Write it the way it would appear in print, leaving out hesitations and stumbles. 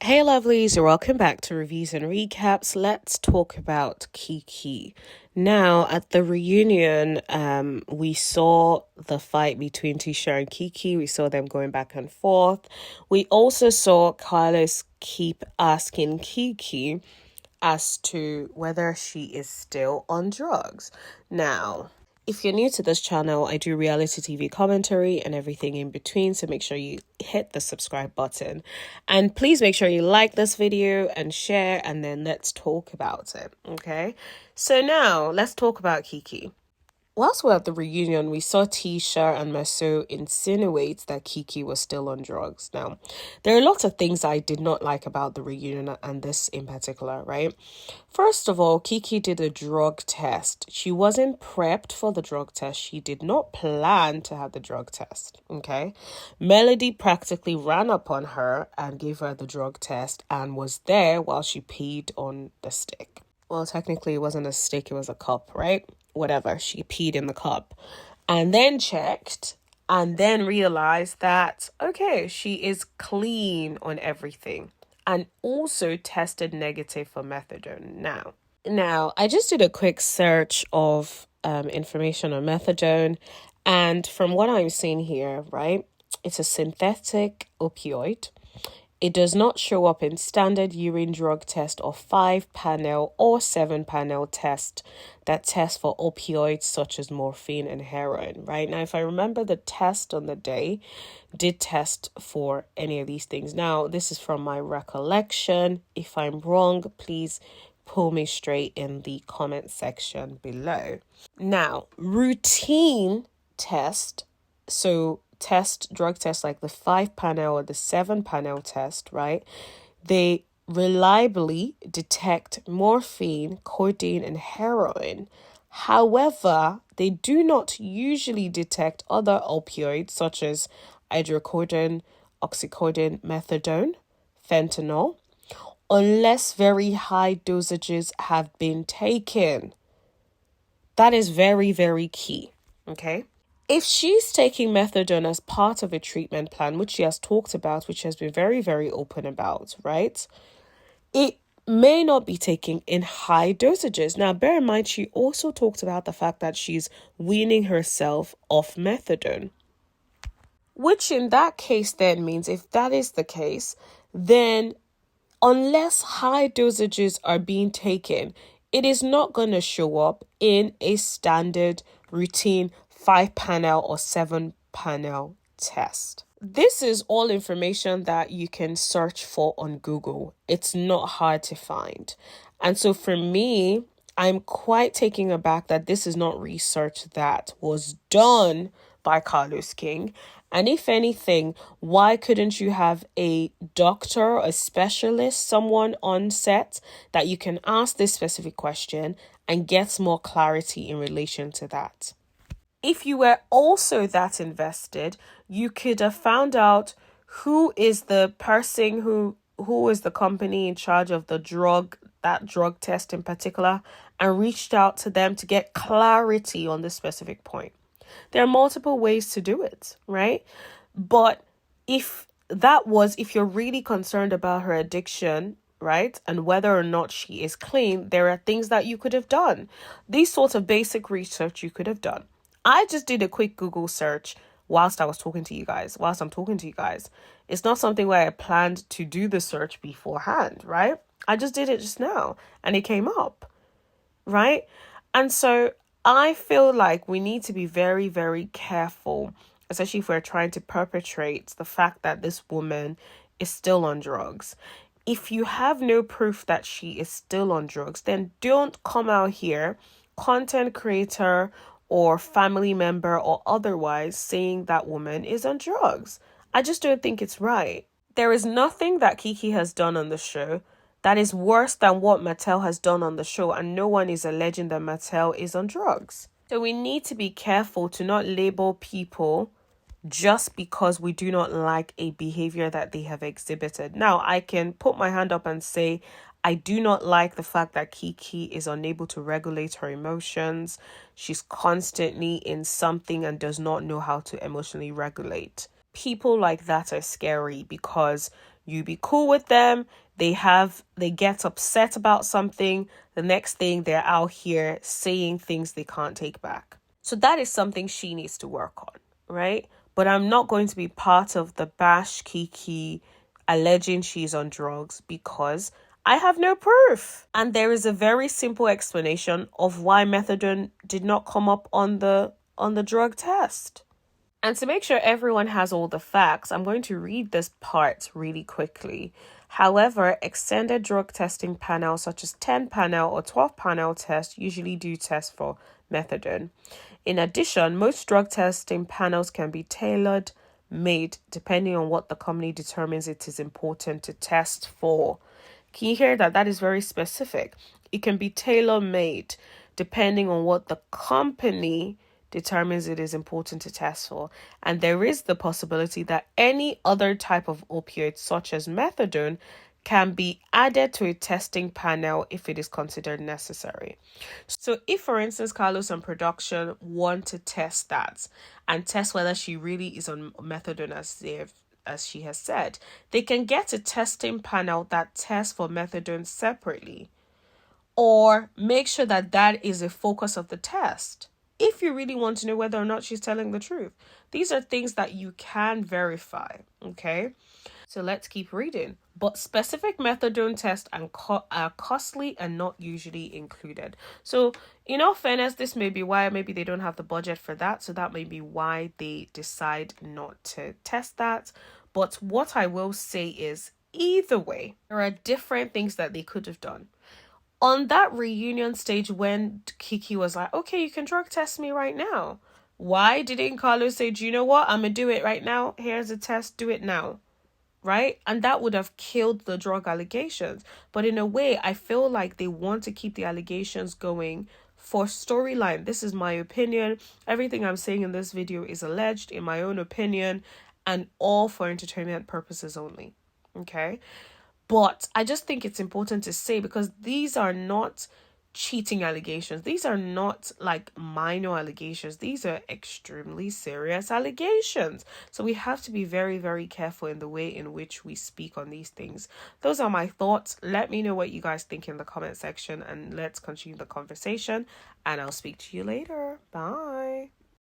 Hey lovelies, welcome back to Reviews and Recaps. Let's talk about Keke. Now, at the reunion, we saw the fight between Tisha and Keke. We saw them going back and forth. We also saw Carlos keep asking Keke as to whether she is still on drugs. Now, if you're new to this channel, I do reality TV commentary and everything in between, so make sure you hit the subscribe button. And please make sure you like this video and share, and then let's talk about it, okay? So now, let's talk about Keke. Whilst we're at the reunion, we saw Tisha and Maso insinuate that Keke was still on drugs. Now, there are lots of things I did not like about the reunion and this in particular, right? First of all, Keke did a drug test. She wasn't prepped for the drug test. She did not plan to have the drug test, okay? Melody practically ran upon her and gave her the drug test and was there while she peed on the stick. Well, technically it wasn't a stick, it was a cup, right? Whatever, she peed in the cup and then checked and then realized that, okay, she is clean on everything and also tested negative for methadone. Now, I just did a quick search of information on methadone, and from what I'm seeing here, right, it's a synthetic opioid. It does not show up in standard urine drug test or 5-panel or 7-panel test that tests for opioids such as morphine and heroin, right? Now, if I remember, the test on the day did test for any of these things. Now, this is from my recollection. If I'm wrong, please pull me straight in the comment section below. Now, routine test, so drug tests like the 5-panel or the 7-panel test, right? They reliably detect morphine, codeine, and heroin. However, they do not usually detect other opioids such as hydrocodone, oxycodone, methadone, fentanyl, unless very high dosages have been taken. That is very, very key, okay? If she's taking methadone as part of a treatment plan, which she has talked about, which has been very, very open about, right? It may not be taken in high dosages. Now, bear in mind, she also talked about the fact that she's weaning herself off methadone. Which in that case then means, if that is the case, then unless high dosages are being taken, it is not going to show up in a standard routine 5-panel or 7-panel test. This is all information that you can search for on Google. It's not hard to find. And so for me, I'm quite taken aback that this is not research that was done by Carlos King. And if anything, why couldn't you have a doctor, a specialist, someone on set that you can ask this specific question and get more clarity in relation to that? If you were also that invested, you could have found out who is the person who is the company in charge of that drug test in particular, and reached out to them to get clarity on this specific point. There are multiple ways to do it, right? But if you're really concerned about her addiction, right, and whether or not she is clean, there are things that you could have done. These sorts of basic research you could have done. I just did a quick Google search whilst I'm talking to you guys. It's not something where I planned to do the search beforehand, right? I just did it just now and it came up, right? And so I feel like we need to be very, very careful, especially if we're trying to perpetrate the fact that this woman is still on drugs. If you have no proof that she is still on drugs, then don't come out here, content creator or family member or otherwise, saying that woman is on drugs. I just don't think it's right. There is nothing that Keke has done on the show that is worse than what Mattel has done on the show, and no one is alleging that Mattel is on drugs. So we need to be careful to not label people just because we do not like a behavior that they have exhibited. Now, I can put my hand up and say, I do not like the fact that Keke is unable to regulate her emotions. She's constantly in something and does not know how to emotionally regulate. People like that are scary because You be cool with them. They get upset about something. The next thing they're out here saying things they can't take back. So that is something she needs to work on, right? But I'm not going to be part of the bash Keke alleging she's on drugs because I have no proof. And there is a very simple explanation of why methadone did not come up on the drug test. And to make sure everyone has all the facts, I'm going to read this part really quickly. However, extended drug testing panels such as 10 panel or 12 panel tests usually do test for methadone. In addition, most drug testing panels can be tailored made depending on what the company determines it is important to test for. Can you hear that? That is very specific. It can be tailor made depending on what the company determines it is important to test for. And there is the possibility that any other type of opioid, such as methadone, can be added to a testing panel if it is considered necessary. So if, for instance, Carlos and production want to test that and test whether she really is on methadone as she has said, they can get a testing panel that tests for methadone separately, or make sure that that is a focus of the test if you really want to know whether or not she's telling the truth. These are things that you can verify, okay? So let's keep reading. But specific methadone tests are costly and not usually included. So in all fairness, this may be why maybe they don't have the budget for that. So that may be why they decide not to test that. But what I will say is, either way, there are different things that they could have done. On that reunion stage when Keke was like, okay, you can drug test me right now. Why didn't Carlos say, do you know what? I'm going to do it right now. Here's a test. Do it now. Right? And that would have killed the drug allegations. But in a way, I feel like they want to keep the allegations going for storyline. This is my opinion. Everything I'm saying in this video is alleged in my own opinion and all for entertainment purposes only. Okay? But I just think it's important to say, because these are not cheating allegations. These are not like minor allegations. These are extremely serious allegations. So we have to be very, very careful in the way in which we speak on these things. Those are my thoughts. Let me know what you guys think in the comment section and let's continue the conversation. And I'll speak to you later. Bye.